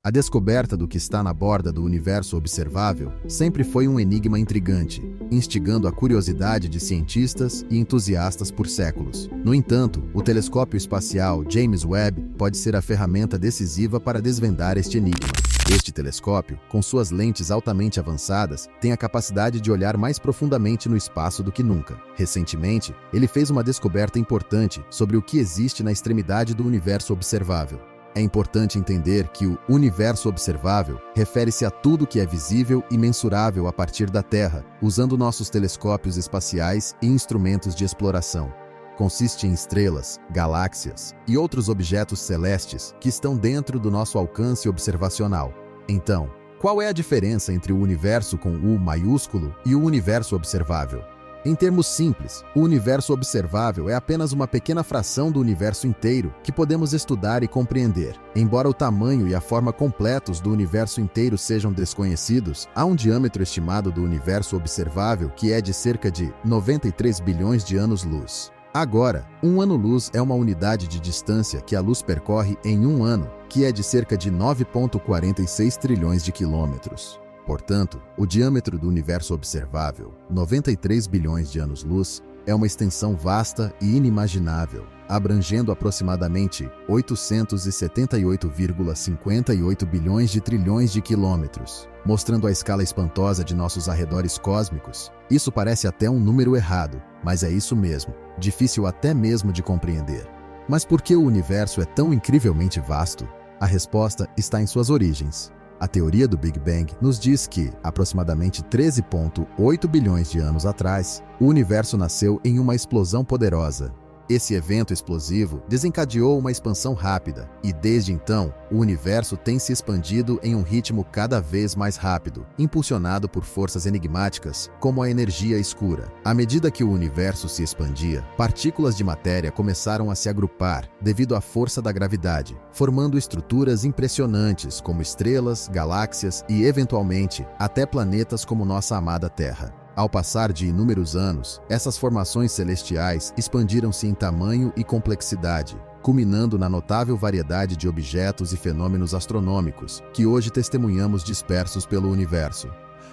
A descoberta do que está na borda do universo observável sempre foi um enigma intrigante, instigando a curiosidade de cientistas e entusiastas por séculos. No entanto, o telescópio espacial James Webb pode ser a ferramenta decisiva para desvendar este enigma. Este telescópio, com suas lentes altamente avançadas, tem a capacidade de olhar mais profundamente no espaço do que nunca. Recentemente, ele fez uma descoberta importante sobre o que existe na extremidade do universo observável. É importante entender que o universo observável refere-se a tudo que é visível e mensurável a partir da Terra, usando nossos telescópios espaciais e instrumentos de exploração. Consiste em estrelas, galáxias e outros objetos celestes que estão dentro do nosso alcance observacional. Então, qual é a diferença entre o universo com U maiúsculo e o universo observável? Em termos simples, o universo observável é apenas uma pequena fração do universo inteiro que podemos estudar e compreender. Embora o tamanho e a forma completos do universo inteiro sejam desconhecidos, há um diâmetro estimado do universo observável que é de cerca de 93 bilhões de anos-luz. Agora, um ano-luz é uma unidade de distância que a luz percorre em um ano, que é de cerca de 9,46 trilhões de quilômetros. Portanto, o diâmetro do universo observável, 93 bilhões de anos-luz, é uma extensão vasta e inimaginável, abrangendo aproximadamente 878,58 bilhões de trilhões de quilômetros, mostrando a escala espantosa de nossos arredores cósmicos. Isso parece até um número errado, mas é isso mesmo, difícil até mesmo de compreender. Mas por que o universo é tão incrivelmente vasto? A resposta está em suas origens. A teoria do Big Bang nos diz que, aproximadamente 13,8 bilhões de anos atrás, o universo nasceu em uma explosão poderosa. Esse evento explosivo desencadeou uma expansão rápida, e desde então, o universo tem se expandido em um ritmo cada vez mais rápido, impulsionado por forças enigmáticas, como a energia escura. À medida que o universo se expandia, partículas de matéria começaram a se agrupar devido à força da gravidade, formando estruturas impressionantes como estrelas, galáxias e, eventualmente, até planetas como nossa amada Terra. Ao passar de inúmeros anos, essas formações celestiais expandiram-se em tamanho e complexidade, culminando na notável variedade de objetos e fenômenos astronômicos que hoje testemunhamos dispersos pelo universo.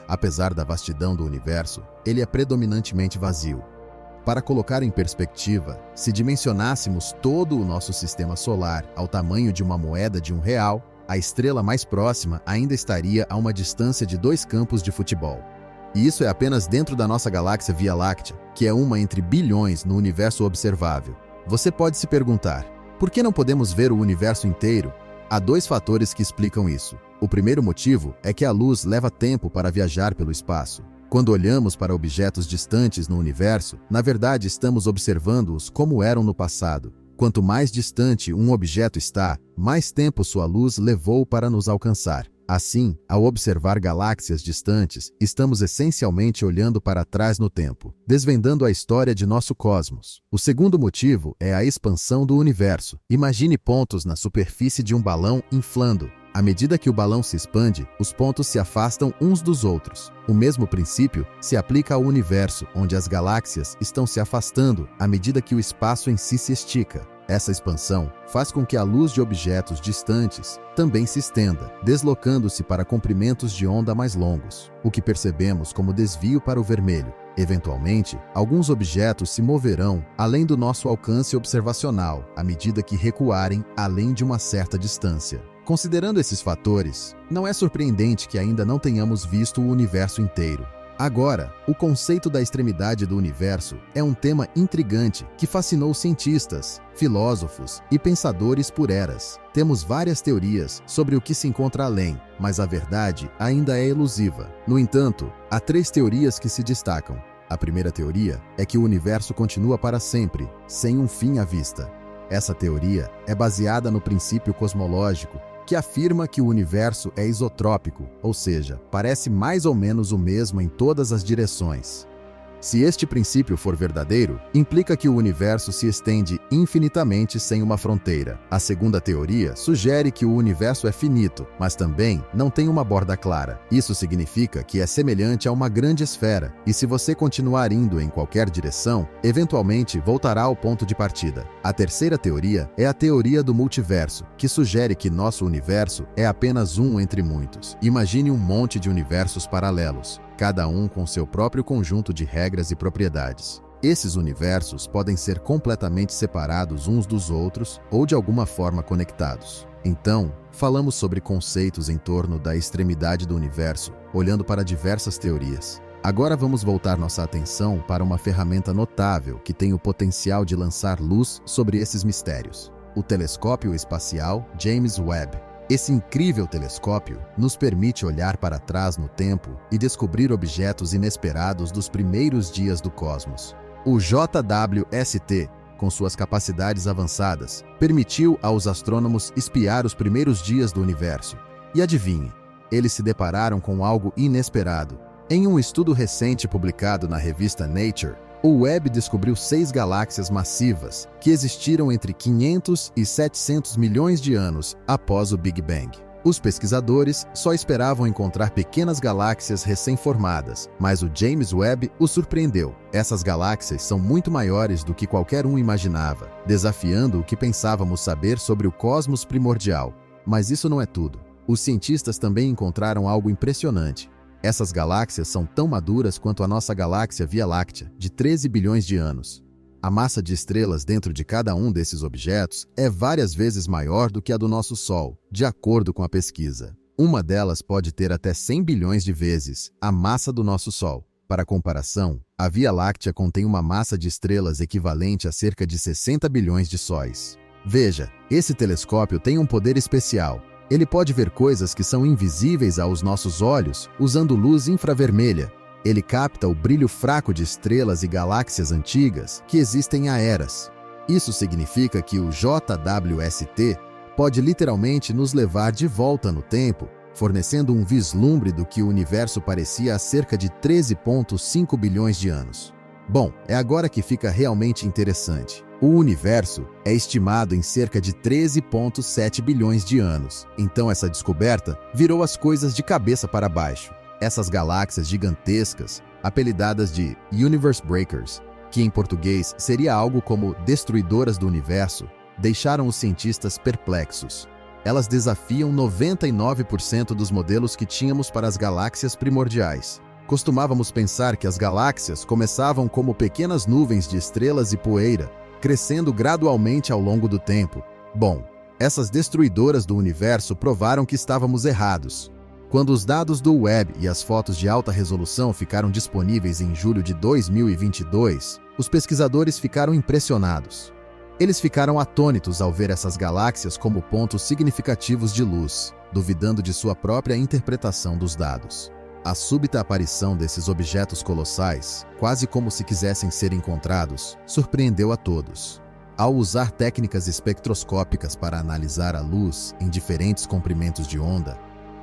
Apesar da vastidão do universo, ele é predominantemente vazio. Para colocar em perspectiva, se dimensionássemos todo o nosso sistema solar ao tamanho de uma moeda de R$1, a estrela mais próxima ainda estaria a uma distância de 2 campos de futebol. E isso é apenas dentro da nossa galáxia Via Láctea, que é uma entre bilhões no universo observável. Você pode se perguntar, por que não podemos ver o universo inteiro? Há 2 fatores que explicam isso. O primeiro motivo é que a luz leva tempo para viajar pelo espaço. Quando olhamos para objetos distantes no universo, na verdade estamos observando-os como eram no passado. Quanto mais distante um objeto está, mais tempo sua luz levou para nos alcançar. Assim, ao observar galáxias distantes, estamos essencialmente olhando para trás no tempo, desvendando a história de nosso cosmos. O segundo motivo é a expansão do universo. Imagine pontos na superfície de um balão inflando. À medida que o balão se expande, os pontos se afastam uns dos outros. O mesmo princípio se aplica ao universo, onde as galáxias estão se afastando à medida que o espaço em si se estica. Essa expansão faz com que a luz de objetos distantes também se estenda, deslocando-se para comprimentos de onda mais longos, o que percebemos como desvio para o vermelho. Eventualmente, alguns objetos se moverão além do nosso alcance observacional à medida que recuarem além de uma certa distância. Considerando esses fatores, não é surpreendente que ainda não tenhamos visto o universo inteiro. Agora, o conceito da extremidade do universo é um tema intrigante que fascinou cientistas, filósofos e pensadores por eras. Temos várias teorias sobre o que se encontra além, mas a verdade ainda é elusiva. No entanto, há 3 teorias que se destacam. A primeira teoria é que o universo continua para sempre, sem um fim à vista. Essa teoria é baseada no princípio cosmológico, que afirma que o universo é isotrópico, ou seja, parece mais ou menos o mesmo em todas as direções. Se este princípio for verdadeiro, implica que o universo se estende infinitamente sem uma fronteira. A segunda teoria sugere que o universo é finito, mas também não tem uma borda clara. Isso significa que é semelhante a uma grande esfera, e se você continuar indo em qualquer direção, eventualmente voltará ao ponto de partida. A terceira teoria é a teoria do multiverso, que sugere que nosso universo é apenas um entre muitos. Imagine um monte de universos paralelos, cada um com seu próprio conjunto de regras e propriedades. Esses universos podem ser completamente separados uns dos outros ou de alguma forma conectados. Então, falamos sobre conceitos em torno da extremidade do universo, olhando para diversas teorias. Agora vamos voltar nossa atenção para uma ferramenta notável que tem o potencial de lançar luz sobre esses mistérios: o telescópio espacial James Webb. Esse incrível telescópio nos permite olhar para trás no tempo e descobrir objetos inesperados dos primeiros dias do cosmos. O JWST, com suas capacidades avançadas, permitiu aos astrônomos espiar os primeiros dias do universo. E adivinhe, eles se depararam com algo inesperado. Em um estudo recente publicado na revista Nature, o Webb descobriu 6 galáxias massivas que existiram entre 500 e 700 milhões de anos após o Big Bang. Os pesquisadores só esperavam encontrar pequenas galáxias recém-formadas, mas o James Webb os surpreendeu. Essas galáxias são muito maiores do que qualquer um imaginava, desafiando o que pensávamos saber sobre o cosmos primordial. Mas isso não é tudo. Os cientistas também encontraram algo impressionante. Essas galáxias são tão maduras quanto a nossa galáxia Via Láctea, de 13 bilhões de anos. A massa de estrelas dentro de cada um desses objetos é várias vezes maior do que a do nosso Sol, de acordo com a pesquisa. Uma delas pode ter até 100 bilhões de vezes a massa do nosso Sol. Para comparação, a Via Láctea contém uma massa de estrelas equivalente a cerca de 60 bilhões de sóis. Veja, esse telescópio tem um poder especial. Ele pode ver coisas que são invisíveis aos nossos olhos usando luz infravermelha. Ele capta o brilho fraco de estrelas e galáxias antigas que existem há eras. Isso significa que o JWST pode literalmente nos levar de volta no tempo, fornecendo um vislumbre do que o universo parecia há cerca de 13,5 bilhões de anos. Bom, é agora que fica realmente interessante. O universo é estimado em cerca de 13,7 bilhões de anos. Então essa descoberta virou as coisas de cabeça para baixo. Essas galáxias gigantescas, apelidadas de Universe Breakers, que em português seria algo como destruidoras do universo, deixaram os cientistas perplexos. Elas desafiam 99% dos modelos que tínhamos para as galáxias primordiais. Costumávamos pensar que as galáxias começavam como pequenas nuvens de estrelas e poeira, crescendo gradualmente ao longo do tempo. Bom, essas destruidoras do universo provaram que estávamos errados. Quando os dados do Webb e as fotos de alta resolução ficaram disponíveis em julho de 2022, os pesquisadores ficaram impressionados. Eles ficaram atônitos ao ver essas galáxias como pontos significativos de luz, duvidando de sua própria interpretação dos dados. A súbita aparição desses objetos colossais, quase como se quisessem ser encontrados, surpreendeu a todos. Ao usar técnicas espectroscópicas para analisar a luz em diferentes comprimentos de onda,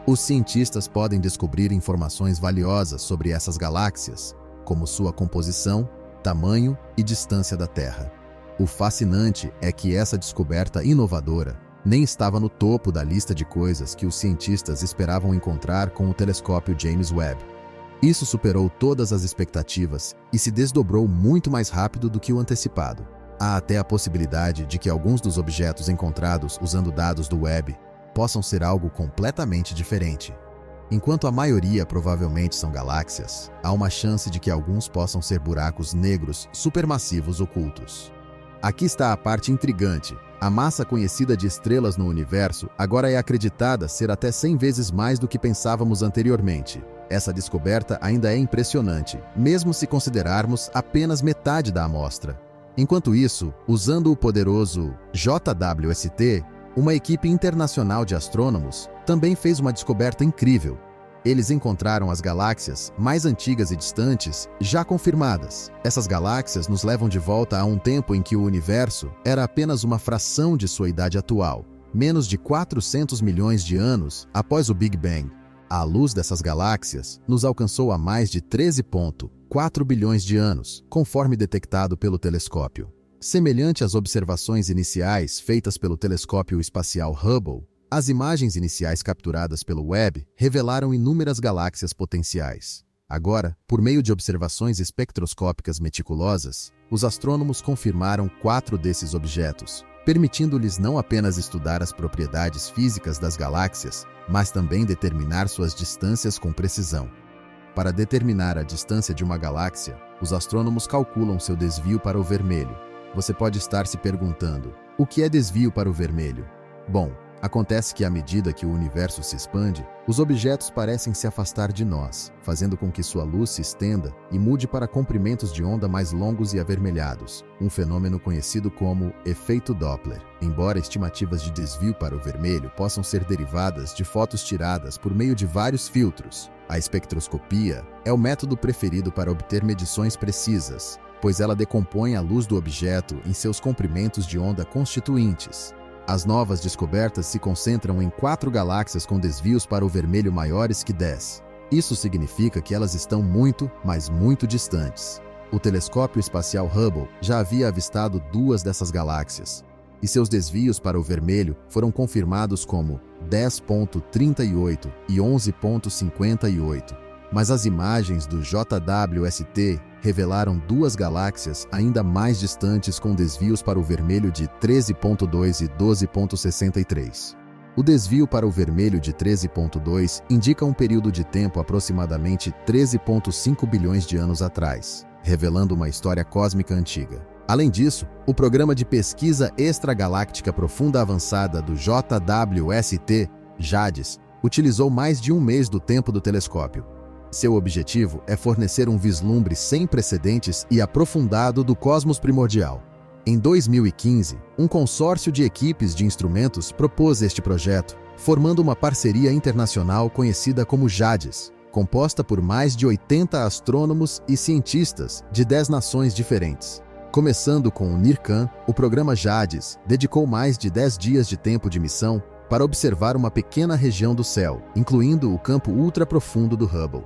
os cientistas podem descobrir informações valiosas sobre essas galáxias, como sua composição, tamanho e distância da Terra. O fascinante é que essa descoberta inovadora nem estava no topo da lista de coisas que os cientistas esperavam encontrar com o telescópio James Webb. Isso superou todas as expectativas e se desdobrou muito mais rápido do que o antecipado. Há até a possibilidade de que alguns dos objetos encontrados usando dados do Webb possam ser algo completamente diferente. Enquanto a maioria provavelmente são galáxias, há uma chance de que alguns possam ser buracos negros supermassivos ocultos. Aqui está a parte intrigante. A massa conhecida de estrelas no universo agora é acreditada ser até 100 vezes mais do que pensávamos anteriormente. Essa descoberta ainda é impressionante, mesmo se considerarmos apenas metade da amostra. Enquanto isso, usando o poderoso JWST, uma equipe internacional de astrônomos também fez uma descoberta incrível. Eles encontraram as galáxias mais antigas e distantes já confirmadas. Essas galáxias nos levam de volta a um tempo em que o universo era apenas uma fração de sua idade atual, menos de 400 milhões de anos após o Big Bang. A luz dessas galáxias nos alcançou há mais de 13,4 bilhões de anos, conforme detectado pelo telescópio. Semelhante às observações iniciais feitas pelo telescópio espacial Hubble, as imagens iniciais capturadas pelo Webb revelaram inúmeras galáxias potenciais. Agora, por meio de observações espectroscópicas meticulosas, os astrônomos confirmaram 4 desses objetos, permitindo-lhes não apenas estudar as propriedades físicas das galáxias, mas também determinar suas distâncias com precisão. Para determinar a distância de uma galáxia, os astrônomos calculam seu desvio para o vermelho. Você pode estar se perguntando, o que é desvio para o vermelho? Bom, acontece que à medida que o universo se expande, os objetos parecem se afastar de nós, fazendo com que sua luz se estenda e mude para comprimentos de onda mais longos e avermelhados, um fenômeno conhecido como efeito Doppler. Embora estimativas de desvio para o vermelho possam ser derivadas de fotos tiradas por meio de vários filtros, a espectroscopia é o método preferido para obter medições precisas, pois ela decompõe a luz do objeto em seus comprimentos de onda constituintes. As novas descobertas se concentram em 4 galáxias com desvios para o vermelho maiores que 10. Isso significa que elas estão muito, mas muito distantes. O telescópio espacial Hubble já havia avistado 2 dessas galáxias, e seus desvios para o vermelho foram confirmados como 10,38 e 11,58. Mas as imagens do JWST revelaram 2 galáxias ainda mais distantes com desvios para o vermelho de 13,2 e 12,63. O desvio para o vermelho de 13,2 indica um período de tempo aproximadamente 13,5 bilhões de anos atrás, revelando uma história cósmica antiga. Além disso, o Programa de Pesquisa Extragaláctica Profunda Avançada do JWST, JADES, utilizou mais de um mês do tempo do telescópio. Seu objetivo é fornecer um vislumbre sem precedentes e aprofundado do cosmos primordial. Em 2015, um consórcio de equipes de instrumentos propôs este projeto, formando uma parceria internacional conhecida como JADES, composta por mais de 80 astrônomos e cientistas de 10 nações diferentes. Começando com o NIRCam, o programa JADES dedicou mais de 10 dias de tempo de missão para observar uma pequena região do céu, incluindo o campo ultraprofundo do Hubble.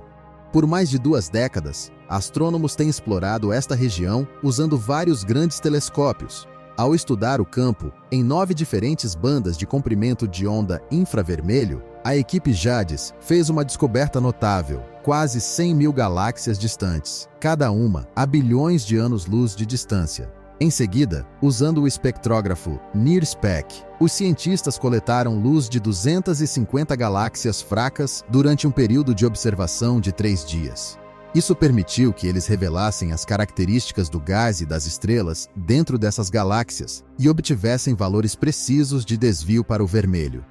Por mais de 2 décadas, astrônomos têm explorado esta região usando vários grandes telescópios. Ao estudar o campo em 9 diferentes bandas de comprimento de onda infravermelho, a equipe JADES fez uma descoberta notável: quase 100 mil galáxias distantes, cada uma a bilhões de anos-luz de distância. Em seguida, usando o espectrógrafo NIRSpec, os cientistas coletaram luz de 250 galáxias fracas durante um período de observação de 3 dias. Isso permitiu que eles revelassem as características do gás e das estrelas dentro dessas galáxias e obtivessem valores precisos de desvio para o vermelho.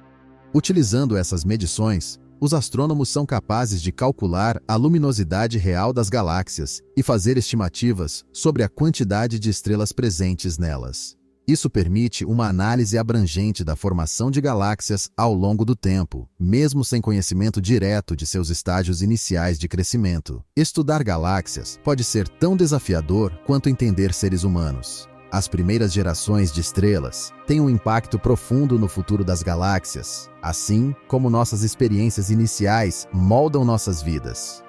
Utilizando essas medições, os astrônomos são capazes de calcular a luminosidade real das galáxias e fazer estimativas sobre a quantidade de estrelas presentes nelas. Isso permite uma análise abrangente da formação de galáxias ao longo do tempo, mesmo sem conhecimento direto de seus estágios iniciais de crescimento. Estudar galáxias pode ser tão desafiador quanto entender seres humanos. As primeiras gerações de estrelas têm um impacto profundo no futuro das galáxias, assim como nossas experiências iniciais moldam nossas vidas.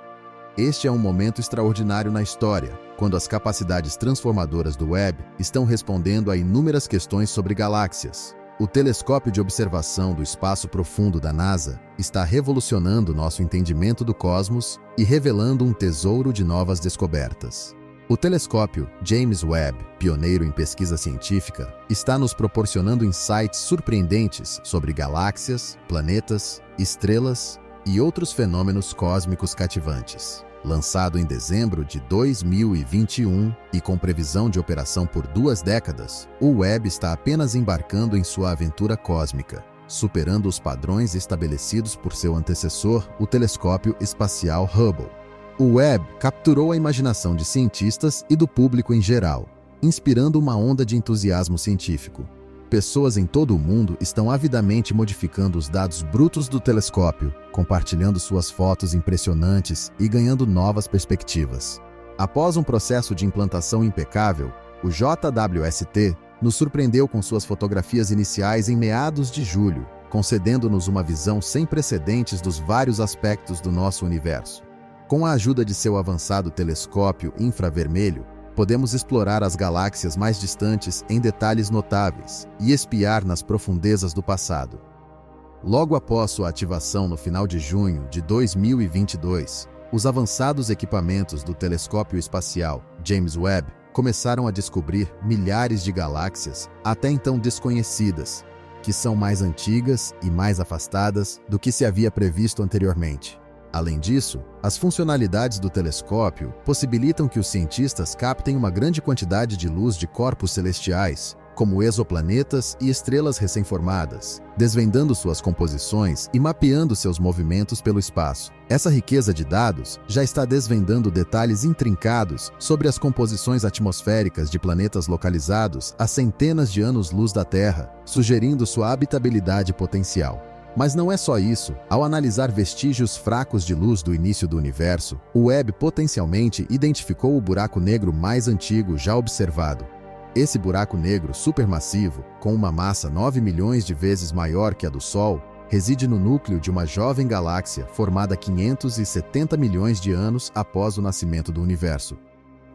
Este é um momento extraordinário na história, quando as capacidades transformadoras do Webb estão respondendo a inúmeras questões sobre galáxias. O telescópio de observação do espaço profundo da NASA está revolucionando nosso entendimento do cosmos e revelando um tesouro de novas descobertas. O telescópio James Webb, pioneiro em pesquisa científica, está nos proporcionando insights surpreendentes sobre galáxias, planetas, estrelas e outros fenômenos cósmicos cativantes. Lançado em dezembro de 2021 e com previsão de operação por 2 décadas, o Webb está apenas embarcando em sua aventura cósmica, superando os padrões estabelecidos por seu antecessor, o telescópio espacial Hubble. O Webb capturou a imaginação de cientistas e do público em geral, inspirando uma onda de entusiasmo científico. Pessoas em todo o mundo estão avidamente modificando os dados brutos do telescópio, compartilhando suas fotos impressionantes e ganhando novas perspectivas. Após um processo de implantação impecável, o JWST nos surpreendeu com suas fotografias iniciais em meados de julho, concedendo-nos uma visão sem precedentes dos vários aspectos do nosso universo. Com a ajuda de seu avançado telescópio infravermelho, podemos explorar as galáxias mais distantes em detalhes notáveis e espiar nas profundezas do passado. Logo após sua ativação no final de junho de 2022, os avançados equipamentos do telescópio espacial James Webb começaram a descobrir milhares de galáxias até então desconhecidas, que são mais antigas e mais afastadas do que se havia previsto anteriormente. Além disso, as funcionalidades do telescópio possibilitam que os cientistas captem uma grande quantidade de luz de corpos celestiais, como exoplanetas e estrelas recém-formadas, desvendando suas composições e mapeando seus movimentos pelo espaço. Essa riqueza de dados já está desvendando detalhes intrincados sobre as composições atmosféricas de planetas localizados a centenas de anos-luz da Terra, sugerindo sua habitabilidade potencial. Mas não é só isso. Ao analisar vestígios fracos de luz do início do universo, o Webb potencialmente identificou o buraco negro mais antigo já observado. Esse buraco negro supermassivo, com uma massa 9 milhões de vezes maior que a do Sol, reside no núcleo de uma jovem galáxia formada 570 milhões de anos após o nascimento do universo.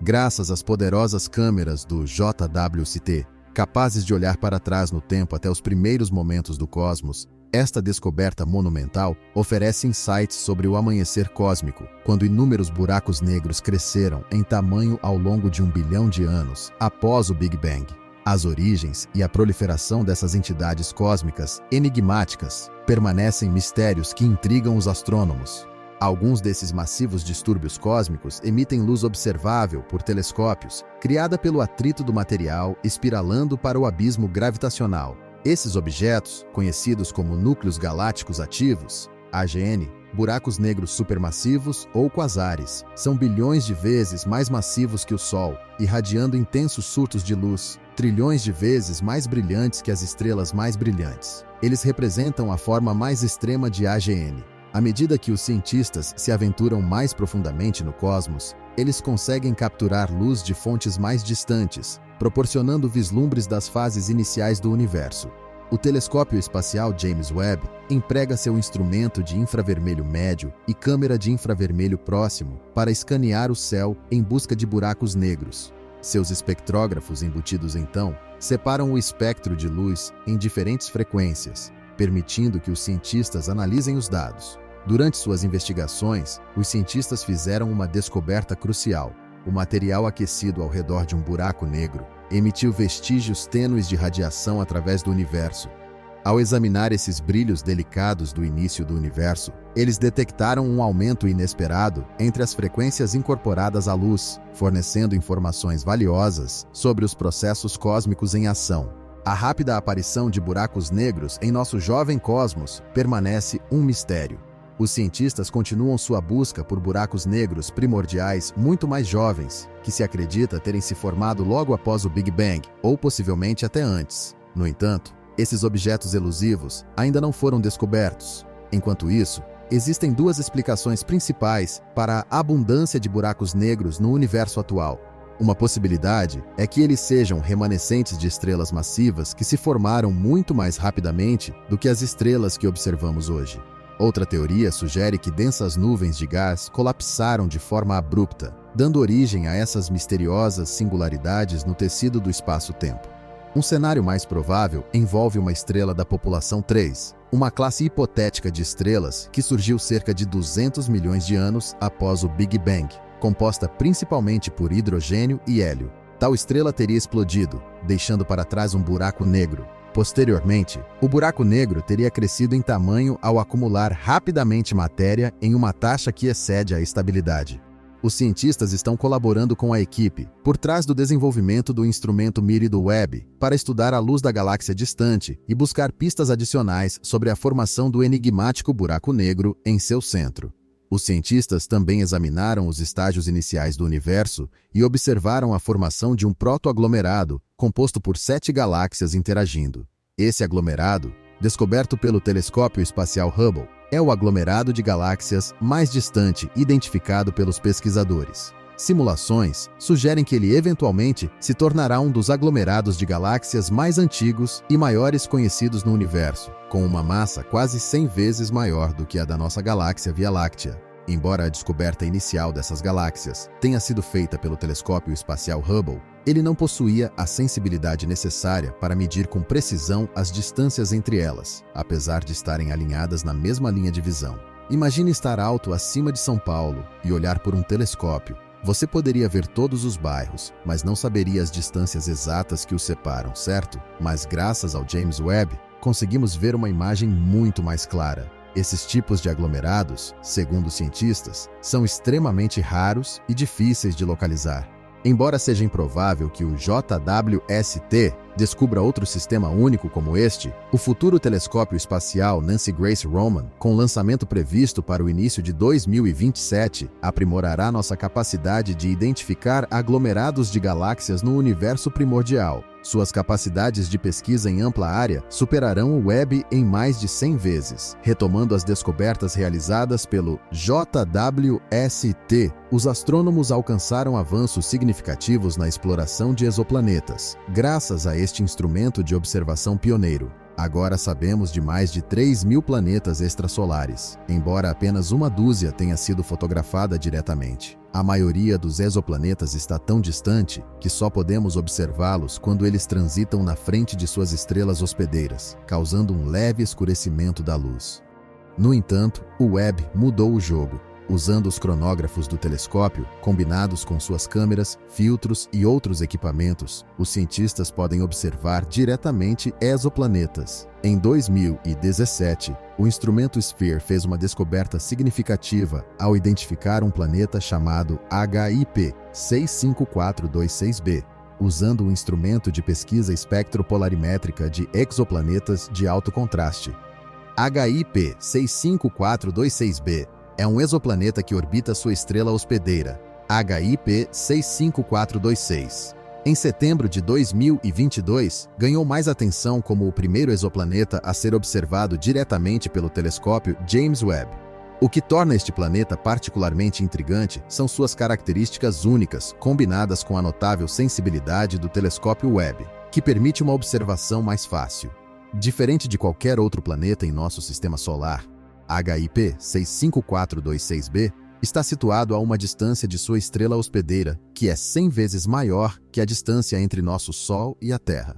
Graças às poderosas câmeras do JWST, capazes de olhar para trás no tempo até os primeiros momentos do cosmos, esta descoberta monumental oferece insights sobre o amanhecer cósmico, quando inúmeros buracos negros cresceram em tamanho ao longo de 1 bilhão de anos após o Big Bang. As origens e a proliferação dessas entidades cósmicas enigmáticas permanecem mistérios que intrigam os astrônomos. Alguns desses massivos distúrbios cósmicos emitem luz observável por telescópios, criada pelo atrito do material espiralando para o abismo gravitacional. Esses objetos, conhecidos como núcleos galácticos ativos, AGN, buracos negros supermassivos ou quasares, são bilhões de vezes mais massivos que o Sol, irradiando intensos surtos de luz, trilhões de vezes mais brilhantes que as estrelas mais brilhantes. Eles representam a forma mais extrema de AGN. À medida que os cientistas se aventuram mais profundamente no cosmos, eles conseguem capturar luz de fontes mais distantes, proporcionando vislumbres das fases iniciais do universo. O telescópio espacial James Webb emprega seu instrumento de infravermelho médio e câmera de infravermelho próximo para escanear o céu em busca de buracos negros. Seus espectrógrafos embutidos, então, separam o espectro de luz em diferentes frequências, permitindo que os cientistas analisem os dados. Durante suas investigações, os cientistas fizeram uma descoberta crucial. O material aquecido ao redor de um buraco negro emitiu vestígios tênues de radiação através do universo. Ao examinar esses brilhos delicados do início do universo, eles detectaram um aumento inesperado entre as frequências incorporadas à luz, fornecendo informações valiosas sobre os processos cósmicos em ação. A rápida aparição de buracos negros em nosso jovem cosmos permanece um mistério. Os cientistas continuam sua busca por buracos negros primordiais muito mais jovens, que se acredita terem se formado logo após o Big Bang, ou possivelmente até antes. No entanto, esses objetos elusivos ainda não foram descobertos. Enquanto isso, existem duas explicações principais para a abundância de buracos negros no universo atual. Uma possibilidade é que eles sejam remanescentes de estrelas massivas que se formaram muito mais rapidamente do que as estrelas que observamos hoje. Outra teoria sugere que densas nuvens de gás colapsaram de forma abrupta, dando origem a essas misteriosas singularidades no tecido do espaço-tempo. Um cenário mais provável envolve uma estrela da população 3, uma classe hipotética de estrelas que surgiu cerca de 200 milhões de anos após o Big Bang, composta principalmente por hidrogênio e hélio. Tal estrela teria explodido, deixando para trás um buraco negro. Posteriormente, o buraco negro teria crescido em tamanho ao acumular rapidamente matéria em uma taxa que excede a estabilidade. Os cientistas estão colaborando com a equipe por trás do desenvolvimento do instrumento MIRI do Webb para estudar a luz da galáxia distante e buscar pistas adicionais sobre a formação do enigmático buraco negro em seu centro. Os cientistas também examinaram os estágios iniciais do universo e observaram a formação de um protoaglomerado composto por 7 galáxias interagindo. Esse aglomerado, descoberto pelo telescópio espacial Hubble, é o aglomerado de galáxias mais distante identificado pelos pesquisadores. Simulações sugerem que ele eventualmente se tornará um dos aglomerados de galáxias mais antigos e maiores conhecidos no universo, com uma massa quase 100 vezes maior do que a da nossa galáxia Via Láctea. Embora a descoberta inicial dessas galáxias tenha sido feita pelo telescópio espacial Hubble, ele não possuía a sensibilidade necessária para medir com precisão as distâncias entre elas, apesar de estarem alinhadas na mesma linha de visão. Imagine estar alto acima de São Paulo e olhar por um telescópio. Você poderia ver todos os bairros, mas não saberia as distâncias exatas que os separam, certo? Mas graças ao James Webb, conseguimos ver uma imagem muito mais clara. Esses tipos de aglomerados, segundo cientistas, são extremamente raros e difíceis de localizar. Embora seja improvável que o JWST descubra outro sistema único como este, o futuro telescópio espacial Nancy Grace Roman, com lançamento previsto para o início de 2027, aprimorará nossa capacidade de identificar aglomerados de galáxias no universo primordial. Suas capacidades de pesquisa em ampla área superarão o Webb em mais de 100 vezes. Retomando as descobertas realizadas pelo JWST, os astrônomos alcançaram avanços significativos na exploração de exoplanetas, graças a este instrumento de observação pioneiro. Agora sabemos de mais de 3.000 planetas extrasolares, embora apenas uma dúzia tenha sido fotografada diretamente. A maioria dos exoplanetas está tão distante que só podemos observá-los quando eles transitam na frente de suas estrelas hospedeiras, causando um leve escurecimento da luz. No entanto, o Webb mudou o jogo. Usando os cronógrafos do telescópio, combinados com suas câmeras, filtros e outros equipamentos, os cientistas podem observar diretamente exoplanetas. Em 2017, o instrumento SPHERE fez uma descoberta significativa ao identificar um planeta chamado HIP 65426b, usando um instrumento de pesquisa espectropolarimétrica de exoplanetas de alto contraste. HIP 65426b é um exoplaneta que orbita sua estrela hospedeira, HIP 65426. Em setembro de 2022, ganhou mais atenção como o primeiro exoplaneta a ser observado diretamente pelo telescópio James Webb. O que torna este planeta particularmente intrigante são suas características únicas, combinadas com a notável sensibilidade do telescópio Webb, que permite uma observação mais fácil. Diferente de qualquer outro planeta em nosso sistema solar, HIP 65426b está situado a uma distância de sua estrela hospedeira, que é 100 vezes maior que a distância entre nosso Sol e a Terra.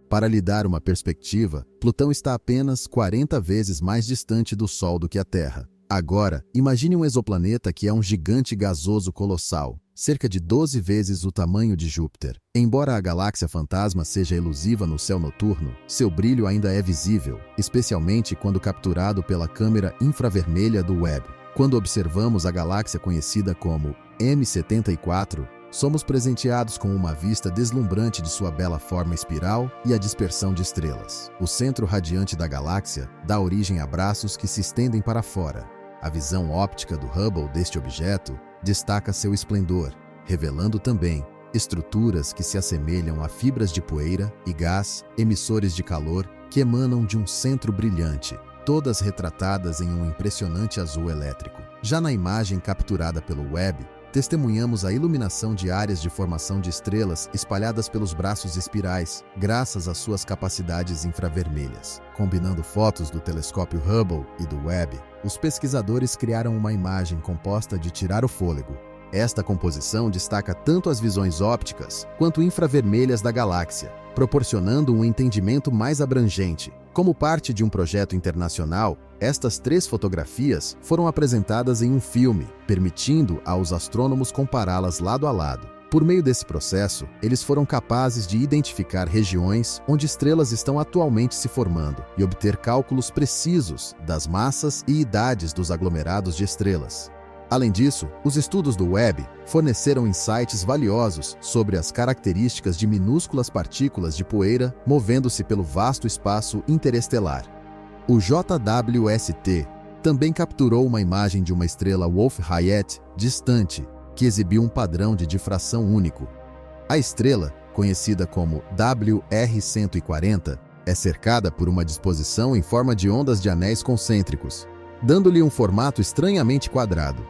Para lhe dar uma perspectiva, Plutão está apenas 40 vezes mais distante do Sol do que a Terra. Agora, imagine um exoplaneta que é um gigante gasoso colossal, cerca de 12 vezes o tamanho de Júpiter. Embora a galáxia fantasma seja elusiva no céu noturno, seu brilho ainda é visível, especialmente quando capturado pela câmera infravermelha do Webb. Quando observamos a galáxia conhecida como M74, somos presenteados com uma vista deslumbrante de sua bela forma espiral e a dispersão de estrelas. O centro radiante da galáxia dá origem a braços que se estendem para fora. A visão óptica do Hubble deste objeto destaca seu esplendor, revelando também estruturas que se assemelham a fibras de poeira e gás, emissores de calor que emanam de um centro brilhante, todas retratadas em um impressionante azul elétrico. Já na imagem capturada pelo Webb, testemunhamos a iluminação de áreas de formação de estrelas espalhadas pelos braços espirais, graças às suas capacidades infravermelhas. Combinando fotos do telescópio Hubble e do Webb, os pesquisadores criaram uma imagem composta de tirar o fôlego. Esta composição destaca tanto as visões ópticas quanto infravermelhas da galáxia, proporcionando um entendimento mais abrangente. Como parte de um projeto internacional, estas 3 fotografias foram apresentadas em um filme, permitindo aos astrônomos compará-las lado a lado. Por meio desse processo, eles foram capazes de identificar regiões onde estrelas estão atualmente se formando e obter cálculos precisos das massas e idades dos aglomerados de estrelas. Além disso, os estudos do Webb forneceram insights valiosos sobre as características de minúsculas partículas de poeira movendo-se pelo vasto espaço interestelar. O JWST também capturou uma imagem de uma estrela Wolf-Rayet distante, que exibiu um padrão de difração único. A estrela, conhecida como WR140, é cercada por uma disposição em forma de ondas de anéis concêntricos, dando-lhe um formato estranhamente quadrado.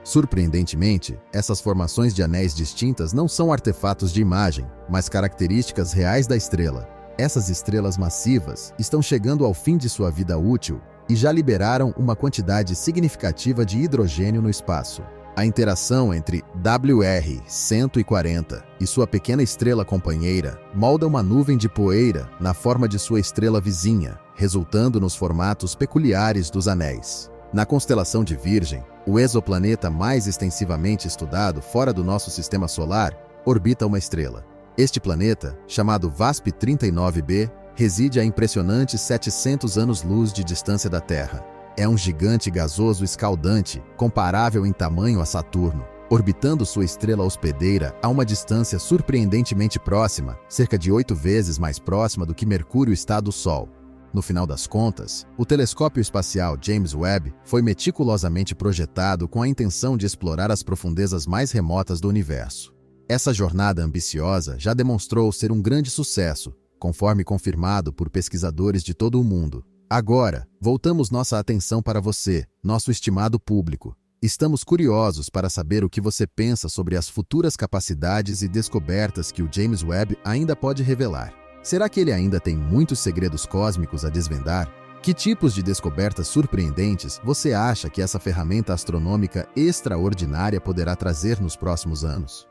Surpreendentemente, essas formações de anéis distintas não são artefatos de imagem, mas características reais da estrela. Essas estrelas massivas estão chegando ao fim de sua vida útil e já liberaram uma quantidade significativa de hidrogênio no espaço. A interação entre WR-140 e sua pequena estrela companheira molda uma nuvem de poeira na forma de sua estrela vizinha, resultando nos formatos peculiares dos anéis. Na constelação de Virgem, o exoplaneta mais extensivamente estudado fora do nosso sistema solar, orbita uma estrela. Este planeta, chamado VASP-39b, reside a impressionantes 700 anos-luz de distância da Terra. É um gigante gasoso escaldante, comparável em tamanho a Saturno, orbitando sua estrela hospedeira a uma distância surpreendentemente próxima, cerca de 8 vezes mais próxima do que Mercúrio está do Sol. No final das contas, o telescópio espacial James Webb foi meticulosamente projetado com a intenção de explorar as profundezas mais remotas do universo. Essa jornada ambiciosa já demonstrou ser um grande sucesso, conforme confirmado por pesquisadores de todo o mundo. Agora, voltamos nossa atenção para você, nosso estimado público. Estamos curiosos para saber o que você pensa sobre as futuras capacidades e descobertas que o James Webb ainda pode revelar. Será que ele ainda tem muitos segredos cósmicos a desvendar? Que tipos de descobertas surpreendentes você acha que essa ferramenta astronômica extraordinária poderá trazer nos próximos anos?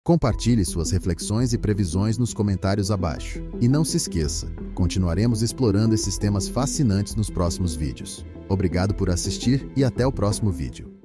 Compartilhe suas reflexões e previsões nos comentários abaixo. E não se esqueça, continuaremos explorando esses temas fascinantes nos próximos vídeos. Obrigado por assistir e até o próximo vídeo.